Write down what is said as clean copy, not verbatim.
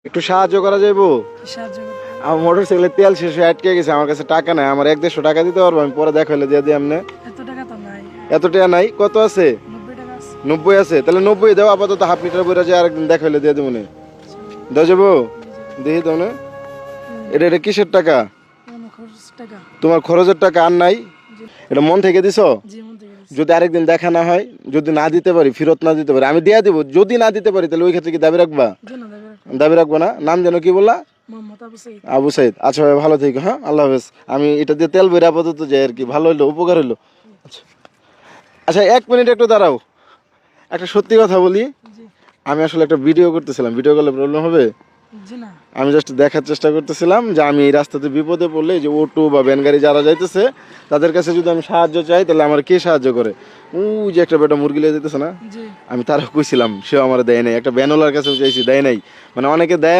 একটু সাহায্য করা যাইবো? সাহায্য করো। আমার মোটরসাইকেলের তেল শেষ হয়ে আটকে গেছে, আমার কাছে টাকা নাই, আমার 100-150 টাকা দিতে পারবো? আমি পরে দেখা হলে দিয়ে দিই। আমনে এত টাকা তো নাই। এত টাকা নাই? কত আছে? 90 টাকা আছে। 90 আছে? তাহলে 90 দাও, আপাতত হাফ লিটার বইরা যায়, আরেকদিন দেখা হলে দিয়ে দেবো। দেওয়া যাবো? দেখি তো না। এটা কিসের টাকা? আমার খরচ টাকা। তোমার খরচের টাকা আর নাই? এটা মন থেকে দিছো? জি মন থেকে দিছি। যদি আরেকদিন দেখা না হয়, যদি না দিতে পারি, ফেরত না দিতে পারি, আমি দিয়ে দিব। যদি না দিতে পারি তাহলে ওই ক্ষেত্রে কি দাবি রাখবা? জি না দেবে। দাবি রাখবো না? নাম যেন কি বললা? মোহাম্মদ আবু সাইদ। আবু সাইদ। আচ্ছা ভাই, ভালো থেকো। হ্যাঁ, আল্লাহ হাফেজ। আমি এটা দিয়ে তেল বইরা আপাতত যাই আর কি। ভালো হইলো, উপকার হইলো। আচ্ছা আচ্ছা, 1 মিনিট একটু দাঁড়াও। একটা সত্যি কথা বলি, জি। আমি আসলে একটা ভিডিও করতেছিলাম। ভিডিও করলে প্রবলেম হবে? জি না। আমি জাস্ট দেখার চেষ্টা করতেছিলাম যে আমি এই রাস্তাতে বিপদে পড়লে এই যে অটো বা ভ্যান গাড়ি যারা যাইতেছে তাদের কাছে যদি আমি সাহায্য চাই তাহলে আমার কে সাহায্য করে। ওই যে একটা বেটা মুরগি লিয়ে যেতেছে না, জি। আমি তারও কইছিলাম, সেও আমার দেয় নাই। একটা ভ্যানওয়ালার কাছেও চাইছি, দেয় নাই। মানে অনেকে দেয়।